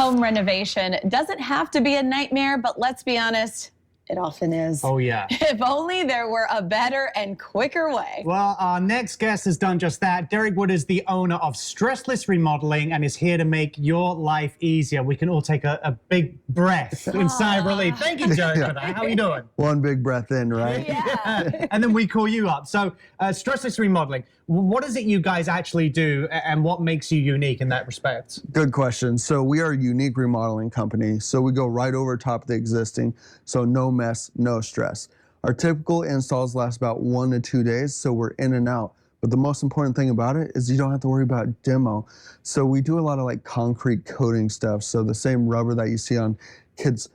home renovation doesn't have to be a nightmare, but let's be honest, it often is. Oh, yeah. If only there were a better and quicker way. Well, our next guest has done just that. Derek Wood is the owner of StressLess Remodeling and is here to make your life easier. We can all take a big breath in sigh of relief. Thank you, Derek, for that. How are you doing? One big breath in, right? Yeah. And then we call you up. So, StressLess Remodeling, what is it you guys actually do and what makes you unique in that respect? Good question. So we are a unique remodeling company. So we go right over top of the existing. So no mess, no stress. Our typical installs last about 1 to 2 days. So we're in and out. But the most important thing about it is you don't have to worry about demo. So we do a lot of like concrete coating stuff. So the same rubber that you see on kids'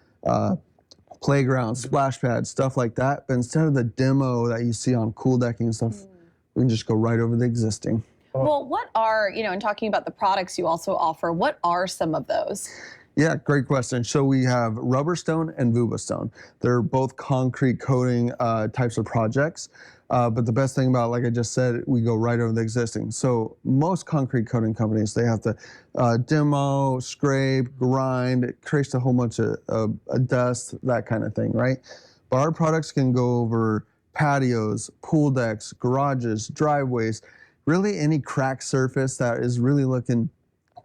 playgrounds, splash pads, stuff like that. But instead of the demo that you see on cool decking and stuff, we can just go right over the existing. Well, what are, in talking about the products you also offer, what are some of those? Yeah, great question. So we have rubber stone and Vuba stone. They're both concrete coating types of projects. But the best thing about, like I just said, we go right over the existing. So most concrete coating companies, they have to demo, scrape, grind. It creates a whole bunch of dust, that kind of thing, right? But our products can go over patios, pool decks, garages, driveways, really any cracked surface that is really looking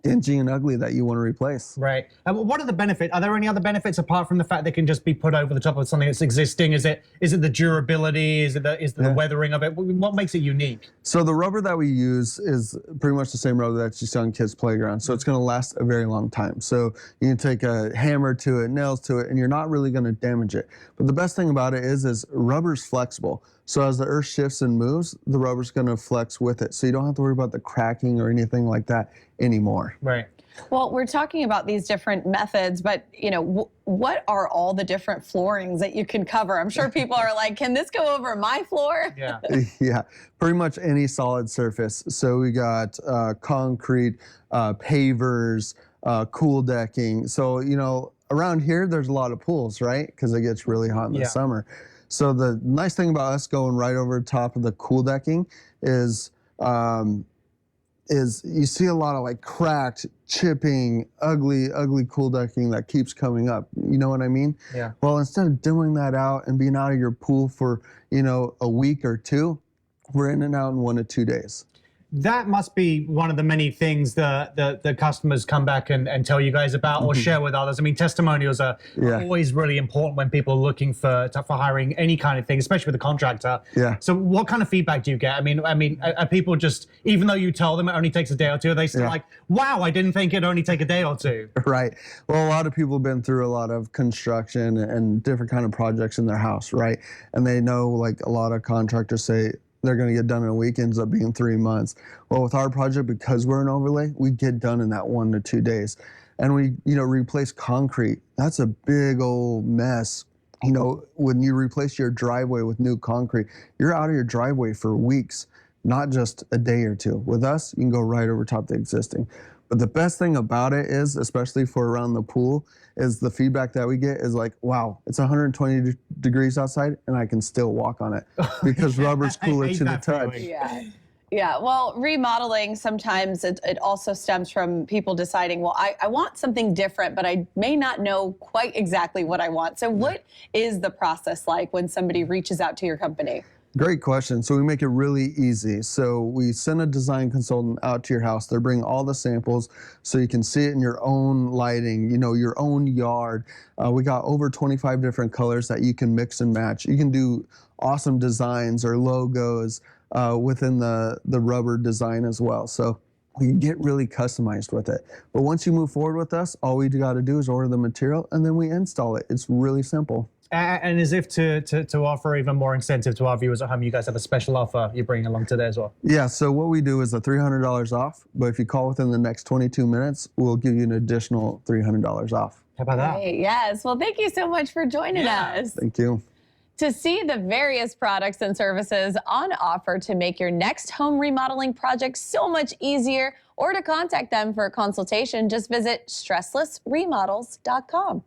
dingy and ugly that you want to replace. Right. And what are the benefits? Are there any other benefits apart from the fact they can just be put over the top of something that's existing? Is it the durability? Is it the weathering of it? What makes it unique? So the rubber that we use is pretty much the same rubber that you see on kids' playgrounds. So it's going to last a very long time. So you can take a hammer to it, nails to it, and you're not really going to damage it. But the best thing about it is rubber's flexible. So as the earth shifts and moves, the rubber's going to flex with it. So you don't have to worry about the cracking or anything like that anymore. Right. Well, we're talking about these different methods, but what are all the different floorings that you can cover? I'm sure people are like, can this go over my floor? Yeah. Yeah, pretty much any solid surface. So we got concrete, pavers, cool decking. So, around here, there's a lot of pools, right? Because it gets really hot in the summer. So the nice thing about us going right over top of the cool decking is you see a lot of like cracked, chipping, ugly cool decking that keeps coming up. You know what I mean? Yeah. Well, instead of doing that out and being out of your pool for, a week or two, we're in and out in 1 to 2 days. That must be one of the many things that the customers come back and tell you guys about or share with others. I mean, testimonials are always really important when people are looking for hiring any kind of thing, especially with a contractor. Yeah. So what kind of feedback do you get? I mean, are people just, even though you tell them it only takes a day or two, are they still like, wow, I didn't think it'd only take a day or two? Right. Well, a lot of people have been through a lot of construction and different kind of projects in their house, right? And they know, like a lot of contractors say, they're going to get done in a week, ends up being 3 months. Well, with our project, because we're an overlay, we get done in that 1 to 2 days. And we, replace concrete. That's a big old mess. When you replace your driveway with new concrete, you're out of your driveway for weeks, not just a day or two. With us, you can go right over top of the existing. But the best thing about it is, especially for around the pool, is the feedback that we get is like, wow, it's 120 degrees outside and I can still walk on it because rubber's cooler to the touch. Yeah. Well, remodeling, sometimes it also stems from people deciding, well, I want something different, but I may not know quite exactly what I want. So what is the process like when somebody reaches out to your company? Great question. So we make it really easy. So we send a design consultant out to your house. They bring all the samples so you can see it in your own lighting, your own yard. We got over 25 different colors that you can mix and match. You can do awesome designs or logos within the rubber design as well. So we can get really customized with it. But once you move forward with us, all we got to do is order the material and then we install it. It's really simple. And as if to offer even more incentive to our viewers at home, you guys have a special offer you're bringing along today as well. Yeah, so what we do is a $300 off, but if you call within the next 22 minutes, we'll give you an additional $300 off. How about that? Great. Yes. Well, thank you so much for joining us. Thank you. To see the various products and services on offer to make your next home remodeling project so much easier, or to contact them for a consultation, just visit StressLessRemodels.com.